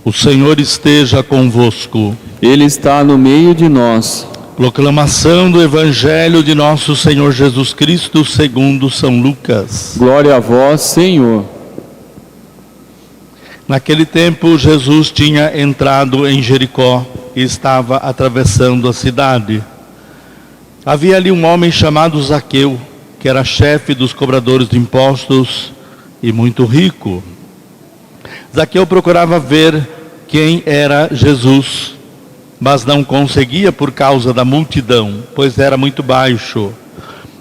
O Senhor esteja convosco. Ele está no meio de nós. Proclamação do Evangelho de nosso Senhor Jesus Cristo segundo São Lucas. Glória a vós, Senhor. Naquele tempo, Jesus tinha entrado em Jericó e estava atravessando a cidade. Havia ali um homem chamado Zaqueu, que era chefe dos cobradores de impostos e muito rico. Zaqueu procurava ver quem era Jesus, mas não conseguia por causa da multidão, pois era muito baixo.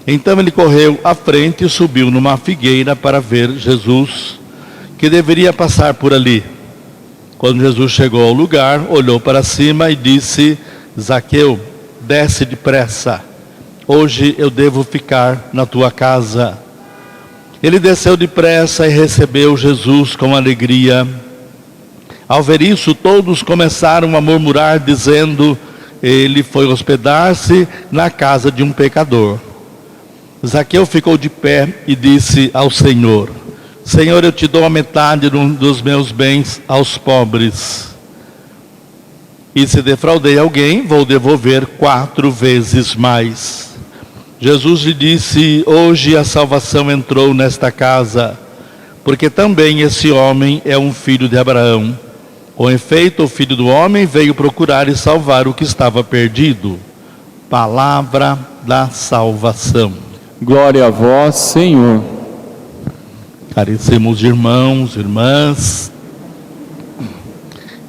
Então ele correu à frente e subiu numa figueira para ver Jesus, que deveria passar por ali. Quando Jesus chegou ao lugar, olhou para cima e disse: Zaqueu, desce depressa, hoje eu devo ficar na tua casa. Ele desceu depressa e recebeu Jesus com alegria. Ao ver isso, todos começaram a murmurar, dizendo: ele foi hospedar-se na casa de um pecador. Zaqueu ficou de pé e disse ao Senhor: Senhor, eu te dou a metade dos meus bens aos pobres. E se defraudei alguém, vou devolver 4 vezes mais. Jesus lhe disse: hoje a salvação entrou nesta casa, porque também esse homem é um filho de Abraão. Com efeito, o Filho do Homem veio procurar e salvar o que estava perdido. Palavra da salvação. Glória a vós, Senhor. Caríssimos irmãos, irmãs,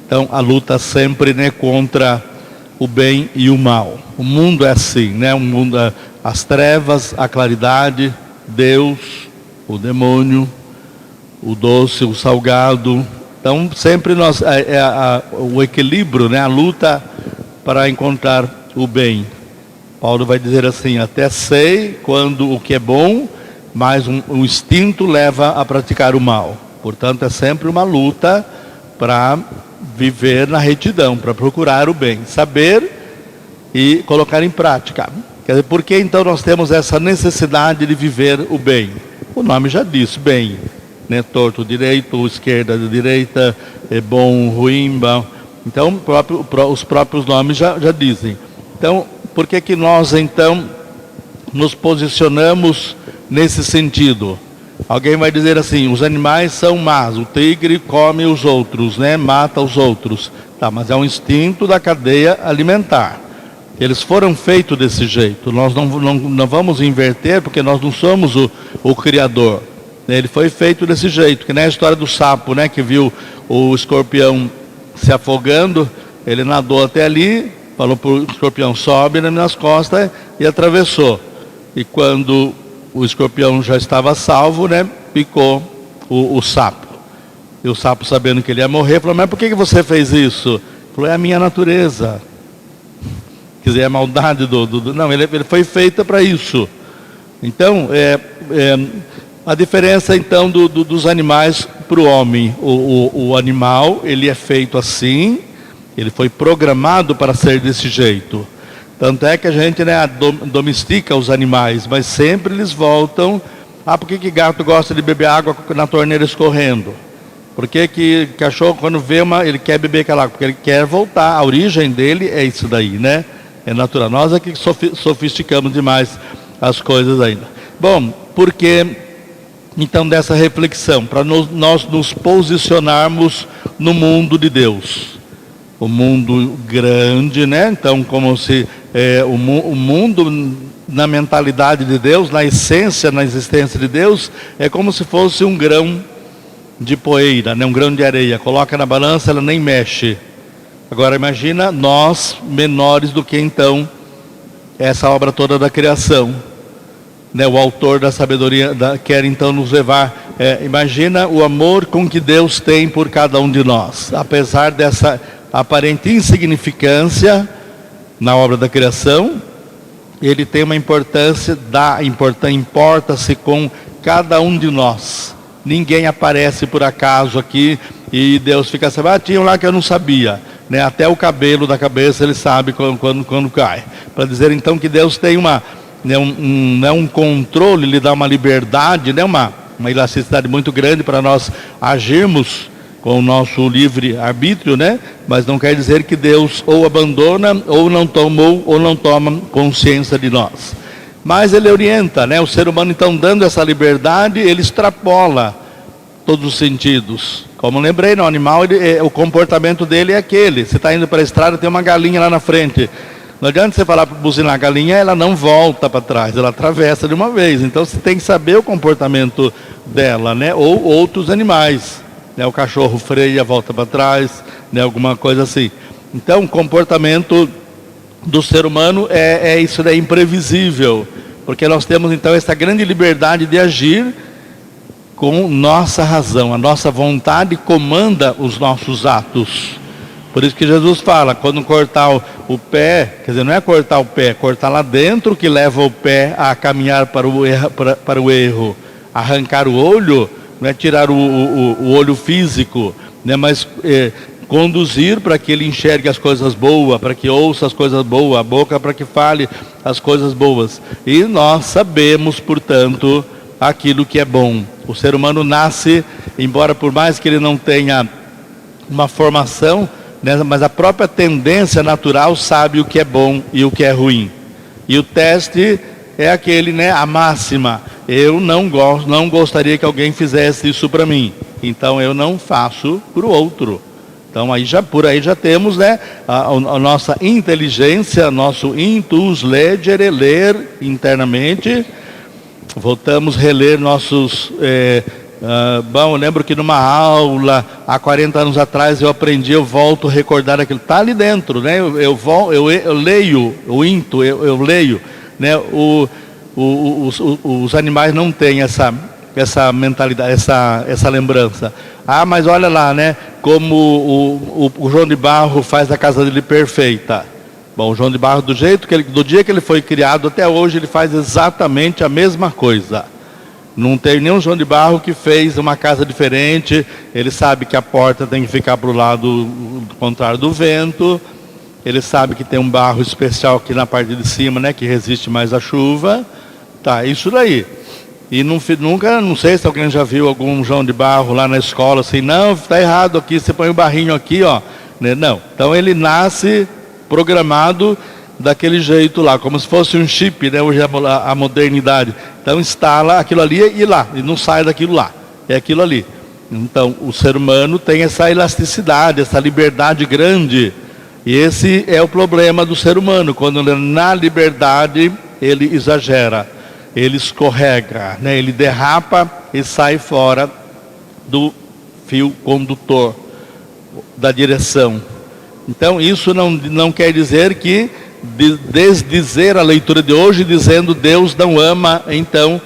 então a luta sempre, contra o bem e o mal. O mundo é assim, o mundo, as trevas, a claridade, Deus, o demônio, o doce, o salgado. Então sempre o equilíbrio, a luta para encontrar o bem. Paulo vai dizer assim: até sei quando o que é bom, mas um instinto leva a praticar o mal. Portanto, é sempre uma luta para viver na retidão, para procurar o bem, saber e colocar em prática. Quer dizer, por que então nós temos essa necessidade de viver o bem? O nome já diz, bem, torto, direito, esquerda, direita, bom, ruim, bom. Então, os próprios nomes já dizem. Então, por que nós então nos posicionamos nesse sentido? Alguém vai dizer assim: os animais são más, o tigre come os outros, mata os outros. Tá, mas é um instinto da cadeia alimentar. Eles foram feitos desse jeito. Nós não vamos inverter, porque nós não somos o Criador. Ele foi feito desse jeito, que nem a história do sapo, que viu o escorpião se afogando. Ele nadou até ali, falou para o escorpião: sobe nas minhas costas, e atravessou. E quando o escorpião já estava salvo, picou o sapo. E o sapo, sabendo que ele ia morrer, falou: mas por que você fez isso? Ele falou: é a minha natureza. Quer dizer, é a maldade Não, ele foi feita para isso. Então, a diferença então dos animais para o homem. O animal, ele é feito assim, ele foi programado para ser desse jeito. Tanto é que a gente domestica os animais, mas sempre eles voltam. Por que gato gosta de beber água na torneira escorrendo? Por que cachorro, quando vê ele quer beber aquela água? Porque ele quer voltar. A origem dele é isso daí, É natural. Nós é que sofisticamos demais as coisas ainda. Bom, porque então dessa reflexão, para nós nos posicionarmos no mundo de Deus. O mundo grande, Então, como se o mundo, na mentalidade de Deus, na essência, na existência de Deus, é como se fosse um grão de poeira, um grão de areia. Coloca na balança, ela nem mexe. Agora imagina nós, menores do que então essa obra toda da criação. O autor da sabedoria quer então nos levar. Imagina o amor com que Deus tem por cada um de nós. Apesar dessa aparente insignificância na obra da criação, ele tem uma importância, importa-se com cada um de nós. Ninguém aparece por acaso aqui e Deus fica sabendo: tinha um lá que eu não sabia. Até o cabelo da cabeça ele sabe quando cai. Para dizer então que Deus tem um controle, lhe dá uma liberdade, uma elasticidade muito grande para nós agirmos com o nosso livre arbítrio, né? Mas não quer dizer que Deus ou abandona, ou não tomou, ou não toma consciência de nós. Mas ele orienta, né? O ser humano, então, dando essa liberdade, ele extrapola todos os sentidos. Como lembrei, no animal, o comportamento dele é aquele. Você está indo para a estrada, tem uma galinha lá na frente. Não adianta você falar para buzinar a galinha, ela não volta para trás, ela atravessa de uma vez. Então você tem que saber o comportamento dela, né? Ou outros animais, né? O cachorro freia, volta para trás, né? Alguma coisa assim. Então o comportamento do ser humano isso daí, imprevisível, porque nós temos então essa grande liberdade de agir com nossa razão. A nossa vontade comanda os nossos atos. Por isso que Jesus fala, quando cortar o pé, quer dizer, não é cortar o pé, é cortar lá dentro que leva o pé a caminhar para o erro. Arrancar o olho, não é tirar o olho físico, né? Mas conduzir para que ele enxergue as coisas boas, para que ouça as coisas boas, a boca para que fale as coisas boas. E nós sabemos, portanto, aquilo que é bom. O ser humano nasce, embora por mais que ele não tenha uma formação, né, mas a própria tendência natural sabe o que é bom e o que é ruim. E o teste é aquele, né, a máxima. Eu não gostaria que alguém fizesse isso para mim, então eu não faço para o outro. Então por aí já temos, né, a nossa inteligência, nosso intus legere, ler internamente. Voltamos a reler nossos... eu lembro que numa aula, há 40 anos atrás, eu volto a recordar aquilo. Está ali dentro, né? Eu leio, eu leio, né? Os animais não têm essa mentalidade, essa lembrança. Mas olha lá, né? Como o João de Barro faz a casa dele perfeita. Bom, o João de Barro, do dia que ele foi criado até hoje, ele faz exatamente a mesma coisa. Não tem nenhum João de Barro que fez uma casa diferente. Ele sabe que a porta tem que ficar para o lado contrário do vento. Ele sabe que tem um barro especial aqui na parte de cima, né, que resiste mais à chuva. Tá, isso daí. E nunca, não sei se alguém já viu algum João de Barro lá na escola, assim, não, está errado aqui, você põe o barrinho aqui, ó. Não, então ele nasce programado daquele jeito lá, como se fosse um chip, né? Hoje a modernidade. Então instala aquilo ali e não sai daquilo lá. É aquilo ali. Então o ser humano tem essa elasticidade, essa liberdade grande. E esse é o problema do ser humano. Quando ele, na liberdade, ele exagera, ele escorrega, né? Ele derrapa e sai fora do fio condutor, da direção. Então isso não quer dizer que desdizer a leitura de hoje dizendo Deus não ama então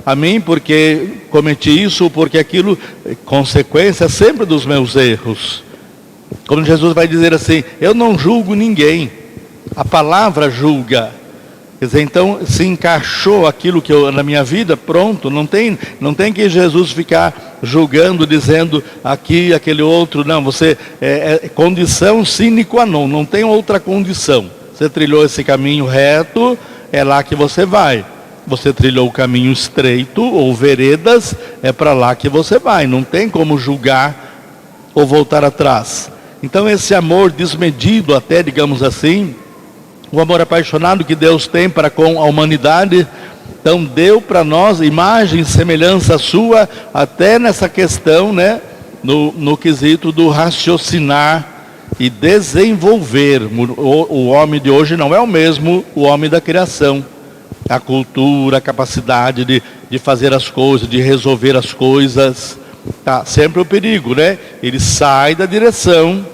a mim porque cometi isso, porque aquilo, consequência sempre dos meus erros. Como Jesus vai dizer assim, eu não julgo ninguém, a palavra julga. Quer dizer, então se encaixou aquilo que na minha vida, pronto, não tem que Jesus ficar julgando, dizendo aqui, aquele outro, não, você é condição sine qua non, não tem outra condição. Você trilhou esse caminho reto, é lá que você vai. Você trilhou o caminho estreito ou veredas, é para lá que você vai. Não tem como julgar ou voltar atrás. Então esse amor desmedido até, digamos assim, o amor apaixonado que Deus tem para com a humanidade, então deu para nós imagem e semelhança sua, até nessa questão, né, no quesito do raciocinar e desenvolver. O homem de hoje não é o mesmo o homem da criação. A cultura, a capacidade de fazer as coisas, de resolver as coisas, tá sempre o perigo, né? Ele sai da direção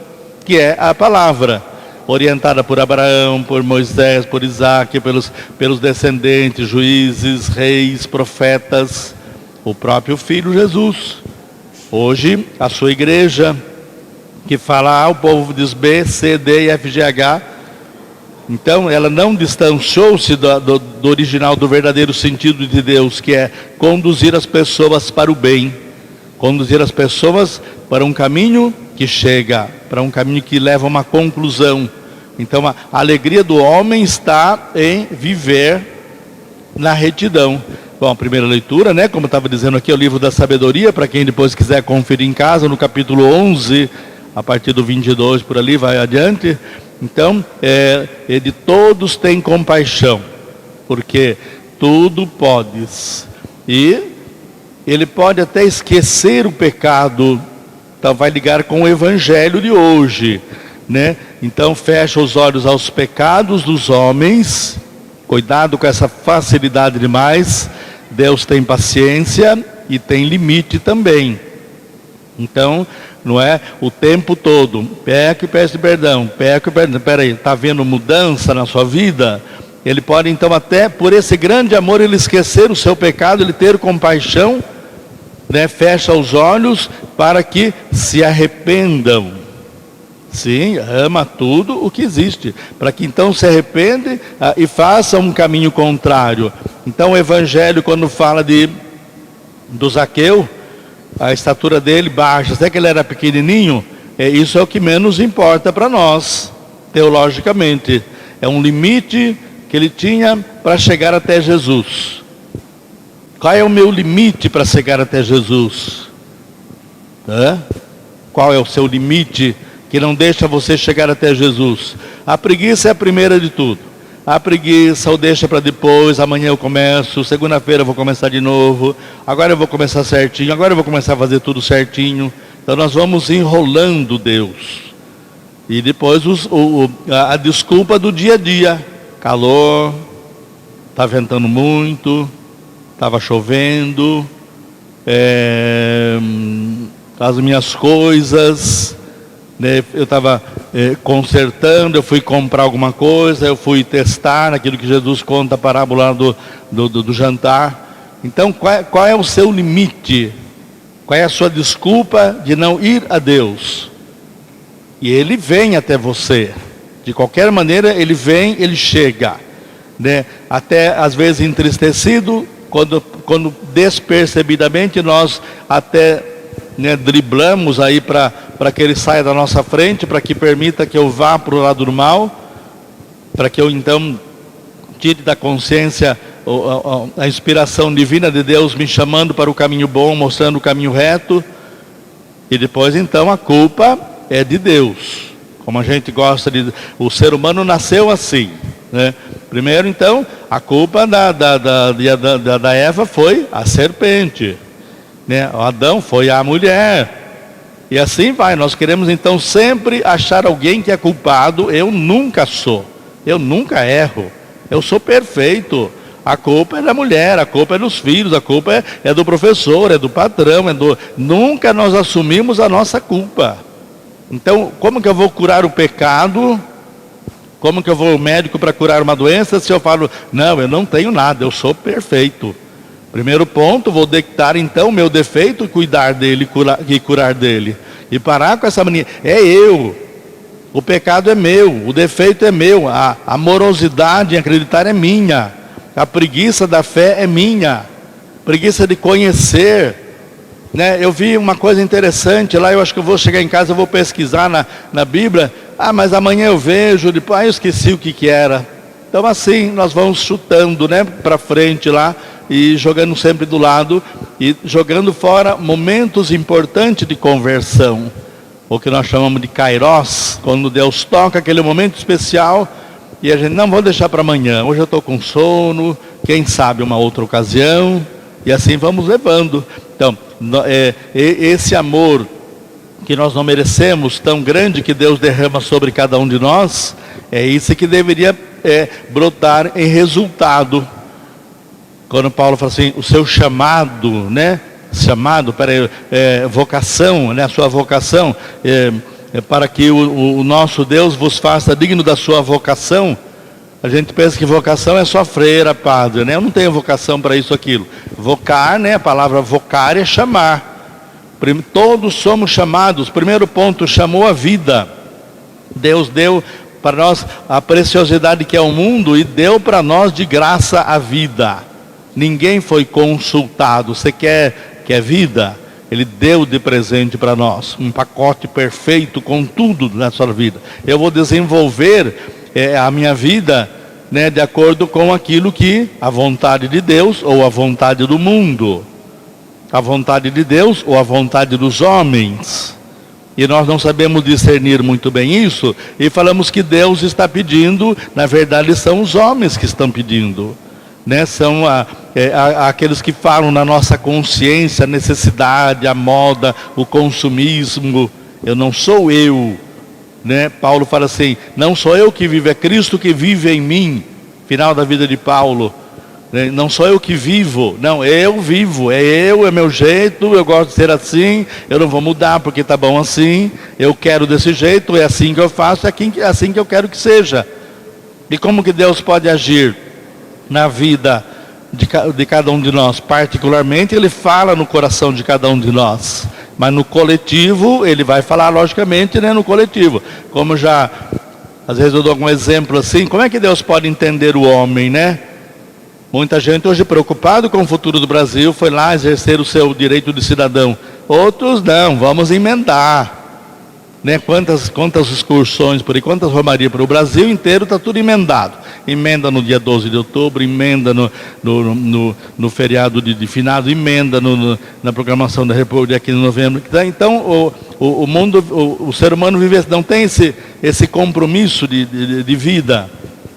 que é a palavra, orientada por Abraão, por Moisés, por Isaac, pelos descendentes, juízes, reis, profetas, o próprio Filho Jesus. Hoje, a sua igreja, que fala A, o povo diz B, C, D e F, G, H. Então, ela não distanciou-se do original, do verdadeiro sentido de Deus, que é conduzir as pessoas para o bem. Conduzir as pessoas para um caminho que chega, para um caminho que leva a uma conclusão. Então, a alegria do homem está em viver na retidão. bom, a primeira leitura, né, como eu estava dizendo aqui, é o livro da sabedoria, para quem depois quiser conferir em casa, no capítulo 11, a partir do 22 por ali, vai adiante. Então, de todos tem compaixão, porque tudo podes. E ele pode até esquecer o pecado, então vai ligar com o evangelho de hoje, né? Então fecha os olhos aos pecados dos homens, cuidado com essa facilidade demais. Deus tem paciência e tem limite também. Então, não é o tempo todo, peca e peça perdão, peca e perdão. Peraí, está havendo mudança na sua vida? Ele pode então até, por esse grande amor, ele esquecer o seu pecado, ele ter compaixão, né? Fecha os olhos para que se arrependam. Sim, ama tudo o que existe, para que então se arrepende e faça um caminho contrário. Então o evangelho, quando fala do Zaqueu, a estatura dele baixa, até que ele era pequenininho, isso é o que menos importa para nós, teologicamente. É um limite que ele tinha para chegar até Jesus. Qual é o meu limite para chegar até Jesus? Qual é o seu limite que não deixa você chegar até Jesus? A preguiça é a primeira de tudo. A preguiça ou deixa para depois, amanhã eu começo, segunda-feira eu vou começar de novo, agora eu vou começar certinho, agora eu vou começar a fazer tudo certinho. Então nós vamos enrolando Deus. E depois a desculpa do dia a dia. Calor, está ventando muito, estava chovendo, as minhas coisas, né, eu estava consertando, eu fui comprar alguma coisa, eu fui testar aquilo que Jesus conta a parábola do jantar. Então qual é o seu limite? Qual é a sua desculpa de não ir a Deus? E Ele vem até você. De qualquer maneira, Ele vem, Ele chega, né? Até às vezes entristecido, quando despercebidamente nós até, né, driblamos aí para que Ele saia da nossa frente, para que permita que eu vá para o lado do mal, para que eu então tire da consciência a inspiração divina de Deus me chamando para o caminho bom, mostrando o caminho reto. E depois então a culpa é de Deus. Como a gente gosta o ser humano nasceu assim, né? Primeiro então, a culpa da Eva foi a serpente, né? O Adão foi a mulher. E assim vai, nós queremos então sempre achar alguém que é culpado. Eu nunca sou, eu nunca erro, eu sou perfeito. A culpa é da mulher, a culpa é dos filhos, a culpa é do professor, é do patrão, nunca nós assumimos a nossa culpa. Então, como que eu vou curar o pecado? Como que eu vou ao médico para curar uma doença se eu falo, não, eu não tenho nada, eu sou perfeito? Primeiro ponto, vou detectar então o meu defeito, cuidar dele e curar dele. E parar com essa mania, é eu, o pecado é meu, o defeito é meu, a morosidade em acreditar é minha, a preguiça da fé é minha, preguiça de conhecer. Né, eu vi uma coisa interessante lá, eu acho que eu vou chegar em casa, eu vou pesquisar na Bíblia. Mas amanhã eu vejo, depois eu esqueci o que era. Então assim, nós vamos chutando, né, para frente lá, e jogando sempre do lado, e jogando fora momentos importantes de conversão. O que nós chamamos de Kairos, quando Deus toca aquele momento especial, e a gente não vou deixar para amanhã, hoje eu estou com sono, quem sabe uma outra ocasião, e assim vamos levando. Então, esse amor que nós não merecemos, tão grande que Deus derrama sobre cada um de nós, é isso que deveria brotar em resultado. Quando Paulo fala assim, o seu chamado, né? Vocação, né? A sua vocação, para que o nosso Deus vos faça digno da sua vocação. A gente pensa que vocação é só freira, padre, né? Eu não tenho vocação para isso, aquilo. Vocar, né? A palavra vocar é chamar. Todos somos chamados. Primeiro ponto, chamou a vida. Deus deu para nós a preciosidade que é o mundo e deu para nós de graça a vida. Ninguém foi consultado. Você quer vida? Ele deu de presente para nós. Um pacote perfeito com tudo na sua vida. Eu vou desenvolver a minha vida, né, de acordo com aquilo que a vontade de Deus ou a vontade do mundo, a vontade de Deus ou a vontade dos homens. E nós não sabemos discernir muito bem isso, e falamos que Deus está pedindo, na verdade são os homens que estão pedindo, né? São aqueles que falam na nossa consciência, a necessidade, a moda, o consumismo. Eu não sou eu, né? Paulo fala assim, não sou eu que vivo, é Cristo que vive em mim. Final da vida de Paulo. Não sou eu que vivo, não, eu vivo, é meu jeito, eu gosto de ser assim, eu não vou mudar porque está bom assim, eu quero desse jeito, é assim que eu faço, é assim que eu quero que seja. E como que Deus pode agir na vida de cada um de nós? Particularmente, Ele fala no coração de cada um de nós, mas no coletivo, Ele vai falar logicamente, né, no coletivo. Como já, às vezes eu dou algum exemplo assim, como é que Deus pode entender o homem, né? Muita gente hoje preocupado com o futuro do Brasil foi lá exercer o seu direito de cidadão. Outros não, vamos emendar, né? Quantas excursões por aí, quantas romarias para o Brasil inteiro, está tudo emendado. Emenda no dia 12 de outubro, emenda no feriado de finado, emenda na programação da República aqui em novembro. Então o mundo, o ser humano vive, não tem esse compromisso de vida,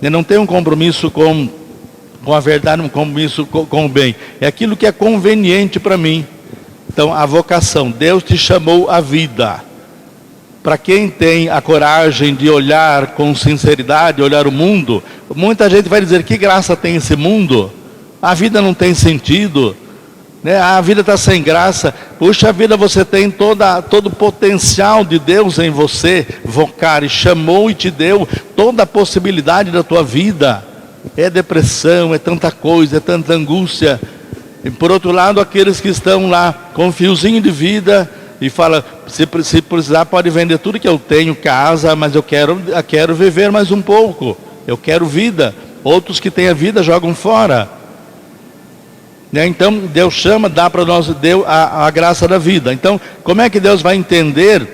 né? Não tem um compromisso com a verdade, um compromisso com o bem. É aquilo que é conveniente para mim. Então a vocação, Deus te chamou à vida. Para quem tem a coragem de olhar com sinceridade, olhar o mundo, muita gente vai dizer, que graça tem esse mundo? A vida não tem sentido, né? A vida está sem graça. Puxa vida, você tem todo o potencial de Deus em você, Vocari chamou e te deu toda a possibilidade da tua vida. É depressão, é tanta coisa, é tanta angústia. E por outro lado, aqueles que estão lá com um fiozinho de vida e fala, se precisar pode vender tudo que eu tenho, casa, mas eu quero viver mais um pouco, eu quero vida. Outros que têm a vida jogam fora, né? Então Deus chama, dá para nós, deu a graça da vida. Então como é que Deus vai entender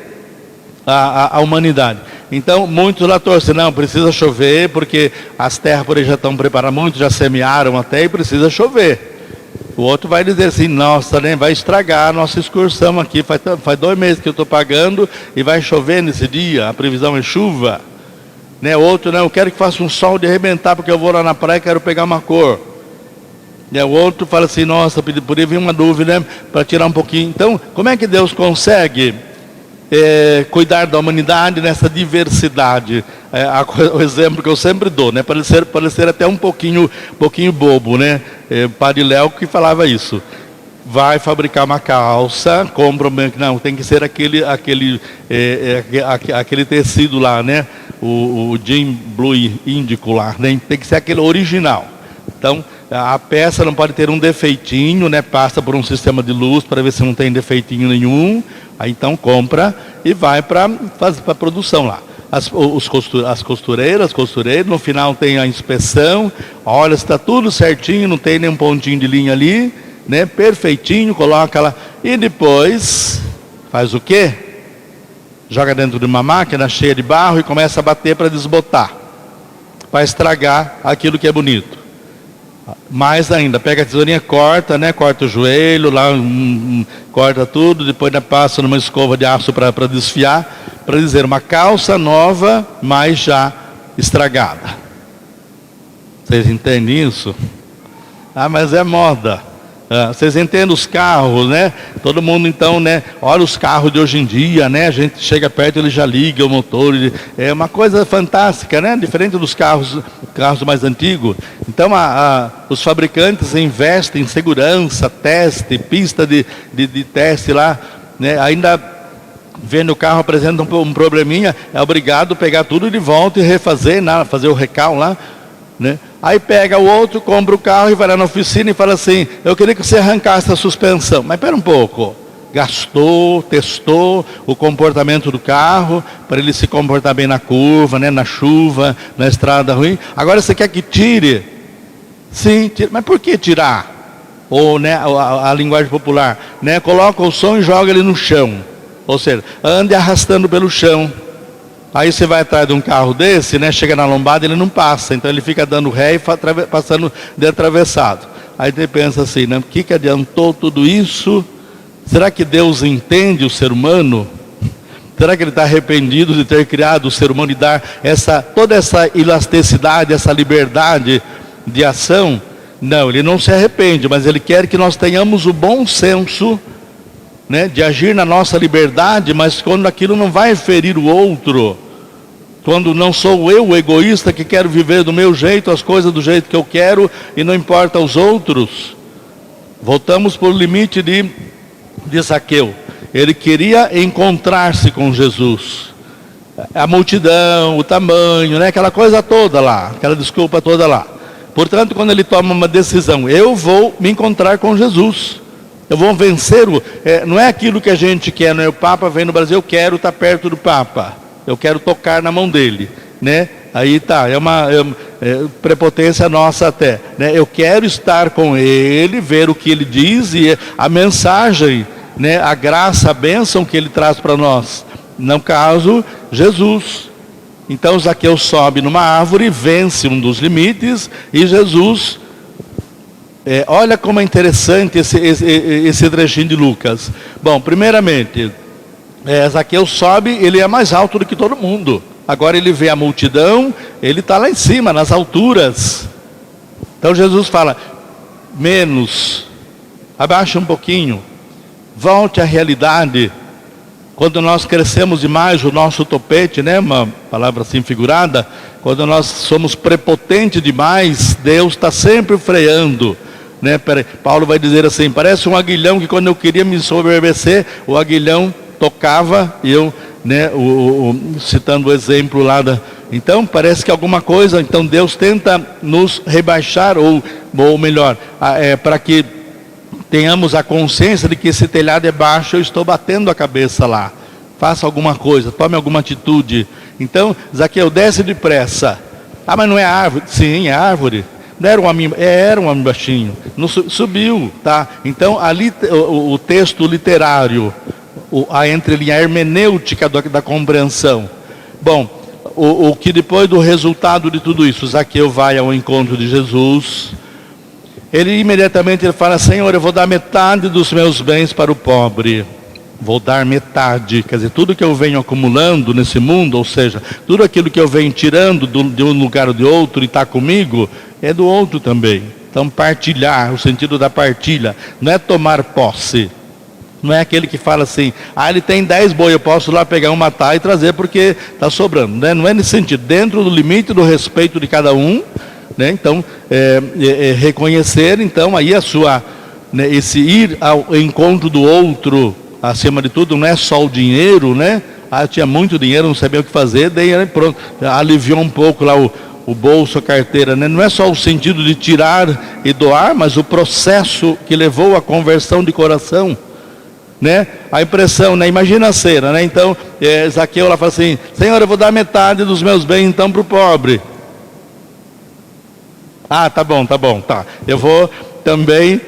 a humanidade? Então muitos lá torcem, não, precisa chover, porque as terras por aí já estão preparadas, muitos já semearam até e precisa chover. O outro vai dizer assim, nossa, né, vai estragar a nossa excursão aqui, faz 2 meses que eu estou pagando e vai chover nesse dia, a previsão é chuva. Né? Outro, não, eu quero que faça um sol de arrebentar, porque eu vou lá na praia e quero pegar uma cor. Né? O outro fala assim, nossa, por aí vem uma dúvida, né, para tirar um pouquinho. Então, como é que Deus consegue cuidar da humanidade nessa diversidade? O exemplo que eu sempre dou, né? Parecer até um pouquinho bobo, né? Padre Léo que falava isso. Vai fabricar uma calça, compra não, tem que ser aquele tecido lá, né? O jean blue índico lá, né? Tem que ser aquele original. Então a peça não pode ter um defeitinho, né? Passa por um sistema de luz para ver se não tem defeitinho nenhum. Aí então compra e vai para a produção lá. As costureiros, no final tem a inspeção, olha se está tudo certinho, não tem nenhum pontinho de linha ali, né? Perfeitinho, coloca lá. E depois faz o quê? Joga dentro de uma máquina cheia de barro e começa a bater para desbotar, para estragar aquilo que é bonito. Mais ainda, pega a tesourinha, corta, né? Corta o joelho, lá, corta tudo, depois passa numa escova de aço para desfiar, para dizer uma calça nova, mas já estragada. Vocês entendem isso? Ah, mas é moda. Vocês entendem os carros, né? Todo mundo então, né? Olha os carros de hoje em dia, né? A gente chega perto, ele já liga o motor. É uma coisa fantástica, né? Diferente dos carros mais antigos. Então os fabricantes investem em segurança, teste, pista de teste lá, né? Ainda vendo o carro apresenta um probleminha, é obrigado a pegar tudo de volta e refazer, fazer o recal lá, né? Aí pega o outro, compra o carro e vai lá na oficina e fala assim, eu queria que você arrancasse a suspensão. Mas espera um pouco, gastou, testou o comportamento do carro, para ele se comportar bem na curva, né, na chuva, na estrada ruim. Agora você quer que tire? Sim, tira. Mas por que tirar? Ou, né, a linguagem popular, né, coloca o som e joga ele no chão. Ou seja, ande arrastando pelo chão. Aí você vai atrás de um carro desse, né? Chega na lombada, ele não passa. Então ele fica dando ré e passando de atravessado. Aí você pensa assim, né? O que adiantou tudo isso? Será que Deus entende o ser humano? Será que Ele está arrependido de ter criado o ser humano e dar toda essa elasticidade, essa liberdade de ação? Não, Ele não se arrepende, mas Ele quer que nós tenhamos o bom senso, né, de agir na nossa liberdade, mas quando aquilo não vai ferir o outro, quando não sou eu o egoísta que quero viver do meu jeito, as coisas do jeito que eu quero e não importa aos outros. Voltamos para o limite de Zaqueu. Ele queria encontrar-se com Jesus. A multidão, o tamanho, né, aquela coisa toda lá, aquela desculpa toda lá. Portanto, quando ele toma uma decisão, eu vou me encontrar com Jesus. Eu vou vencer não é aquilo que a gente quer, não é? O Papa vem no Brasil, eu quero estar perto do Papa. Eu quero tocar na mão dele, né? Aí tá, é uma prepotência nossa até, né? Eu quero estar com ele, ver o que ele diz e a mensagem, né? A graça, a bênção que ele traz para nós. No caso, Jesus. Então Zaqueu sobe numa árvore, vence um dos limites e Jesus... olha como é interessante esse trechinho de Lucas. Bom, primeiramente, Zaqueu sobe, ele é mais alto do que todo mundo. Agora ele vê a multidão, ele está lá em cima, nas alturas. Então Jesus fala, menos, abaixa um pouquinho, volte à realidade. Quando nós crescemos demais o nosso topete, né, uma palavra assim figurada, quando nós somos prepotentes demais, Deus está sempre freando. Né? Paulo vai dizer assim, parece um aguilhão que quando eu queria me soberbecer, o aguilhão tocava e eu, né, citando o exemplo lá então parece que alguma coisa, então Deus tenta nos rebaixar, ou melhor, para que tenhamos a consciência de que esse telhado é baixo, eu estou batendo a cabeça lá, faça alguma coisa, tome alguma atitude. Então Zaqueu, desce depressa. Ah, mas não é árvore? Sim, é árvore. Não era um homem baixinho, não subiu, tá? Então ali o texto literário, a entrelinha, a hermenêutica da compreensão. Bom, o que depois do resultado de tudo isso, Zaqueu vai ao encontro de Jesus. Ele imediatamente fala, Senhor, eu vou dar metade dos meus bens para o pobre. Vou dar metade, quer dizer, tudo que eu venho acumulando nesse mundo, ou seja, tudo aquilo que eu venho tirando de um lugar ou de outro e está comigo, é do outro também. Então partilhar, o sentido da partilha, não é tomar posse. Não é aquele que fala assim, ele tem 10 boi, eu posso lá pegar matar e trazer porque está sobrando. Né? Não é nesse sentido, dentro do limite do respeito de cada um, né? Então, reconhecer, então, aí né, esse ir ao encontro do outro, acima de tudo, não é só o dinheiro, né? Tinha muito dinheiro, não sabia o que fazer, daí pronto, aliviou um pouco lá o bolso, a carteira, né? Não é só o sentido de tirar e doar, mas o processo que levou à conversão de coração, né? A impressão, né? Imagina a cena, né? Então, Zaqueu lá fala assim, Senhor, eu vou dar metade dos meus bens então para o pobre. Tá bom, tá. Eu vou também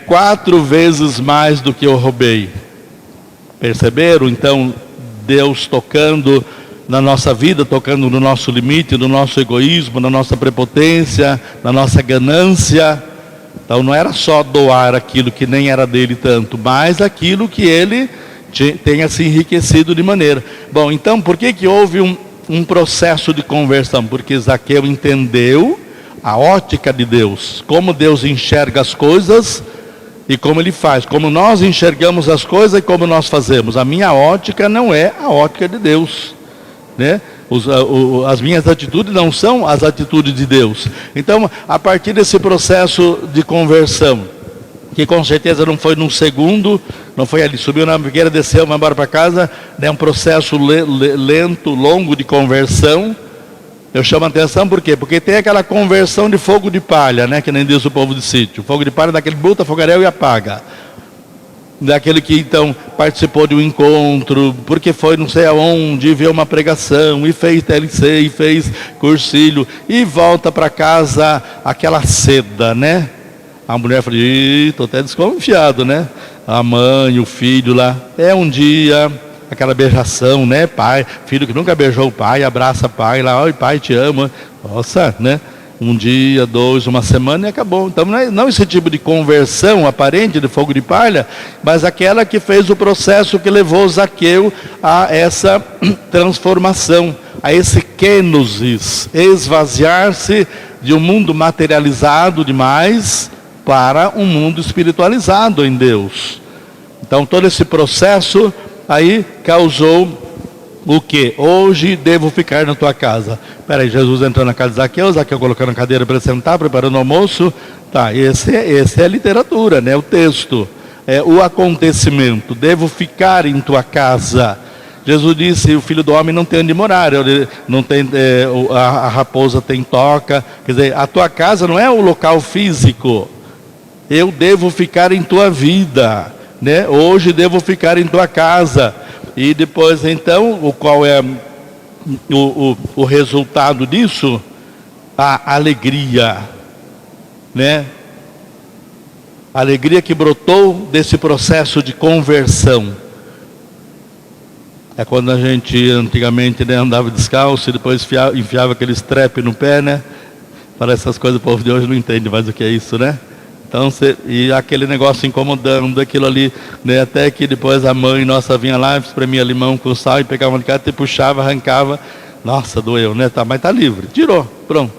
4 vezes mais do que eu roubei. Perceberam? Então, Deus tocando na nossa vida, tocando no nosso limite, no nosso egoísmo, na nossa prepotência, na nossa ganância. Então não era só doar aquilo que nem era dele tanto, mas aquilo que ele tenha se enriquecido de maneira. Bom, então por que houve um processo de conversão? Porque Zaqueu entendeu a ótica de Deus, como Deus enxerga as coisas e como Ele faz, como nós enxergamos as coisas e como nós fazemos. A minha ótica não é a ótica de Deus, né? As minhas atitudes não são as atitudes de Deus. Então, a partir desse processo de conversão, que com certeza não foi num segundo, não foi ali, subiu na figueira, desceu, vai embora para casa, é um processo lento, longo de conversão. Eu chamo a atenção por quê? Porque tem aquela conversão de fogo de palha, né? Que nem diz o povo de sítio. Fogo de palha daquele bota fogaréu e apaga. Daquele que então participou de um encontro, porque foi não sei aonde, viu uma pregação, e fez TLC, e fez cursilho, e volta para casa aquela seda, né? A mulher fala, estou até desconfiado, né? A mãe, o filho lá, um dia, aquela beijação, né? Pai, filho que nunca beijou o pai, abraça o pai lá, oi pai, te amo. Nossa, né? Um dia, 2, uma semana e acabou. Então não esse tipo de conversão aparente de fogo de palha, mas aquela que fez o processo que levou Zaqueu a essa transformação, a esse kenosis, esvaziar-se de um mundo materializado demais para um mundo espiritualizado em Deus. Então todo esse processo aí causou o que? Hoje devo ficar na tua casa. Peraí, Jesus entrou na casa de Zaqueu, Zaqueu colocando a cadeira para ele sentar, preparando o almoço. Tá, esse é a literatura, né? O texto, o acontecimento. Devo ficar em tua casa. Jesus disse, o Filho do Homem não tem onde morar, não tem, a raposa tem toca. Quer dizer, a tua casa não é o local físico. Eu devo ficar em tua vida, né? Hoje devo ficar em tua casa. E depois então, qual é o resultado disso? A alegria, né? A alegria que brotou desse processo de conversão. É quando a gente antigamente, né, andava descalço e depois enfiava aquele strep no pé, né? Para essas coisas o povo de hoje não entende mais o que é isso, né? Então, e aquele negócio incomodando, aquilo ali, né, até que depois a mãe nossa vinha lá, espremia limão com sal e pegava uma cara, te puxava, arrancava. Nossa, doeu, né? Tá, mas está livre. Tirou, pronto.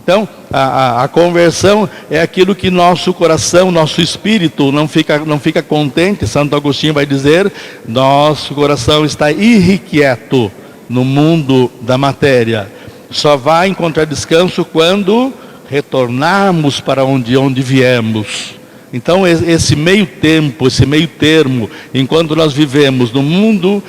Então, a conversão é aquilo que nosso coração, nosso espírito não fica contente. Santo Agostinho vai dizer, nosso coração está irrequieto no mundo da matéria. Só vai encontrar descanso quando retornarmos para onde viemos. Então esse meio tempo, esse meio termo, enquanto nós vivemos no mundo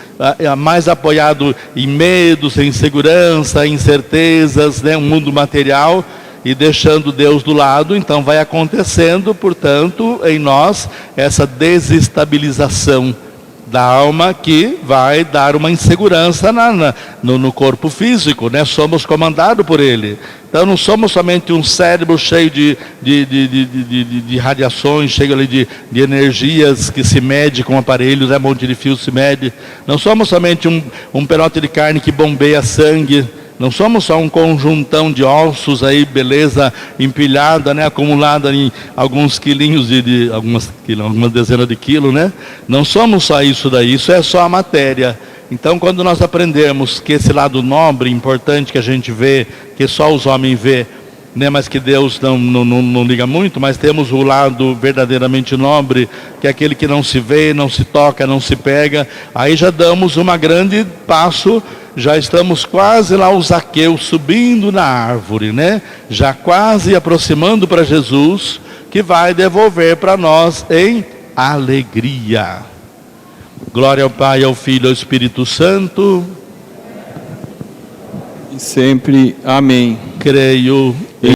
mais apoiado em medos, em insegurança, em incertezas, né, um mundo material, e deixando Deus do lado, então vai acontecendo, portanto, em nós, essa desestabilização da alma que vai dar uma insegurança no corpo físico, né? Somos comandados por ele. Então não somos somente um cérebro cheio de radiações, cheio ali de energias que se mede com aparelhos, um monte de fio se mede. Não somos somente um pedaço de carne que bombeia sangue. Não somos só um conjuntão de ossos aí, beleza, empilhada, né, acumulada em alguns quilinhos algumas dezenas de quilos, né? Não somos só isso daí, isso é só a matéria. Então, quando nós aprendemos que esse lado nobre, importante que a gente vê, que só os homens vê, né, mas que Deus não liga muito, mas temos o lado verdadeiramente nobre, que é aquele que não se vê, não se toca, não se pega, aí já damos um grande passo. Já estamos quase lá, o Zaqueu subindo na árvore, né? Já quase aproximando para Jesus, que vai devolver para nós em alegria. Glória ao Pai, ao Filho e ao Espírito Santo. E sempre. Amém. Creio em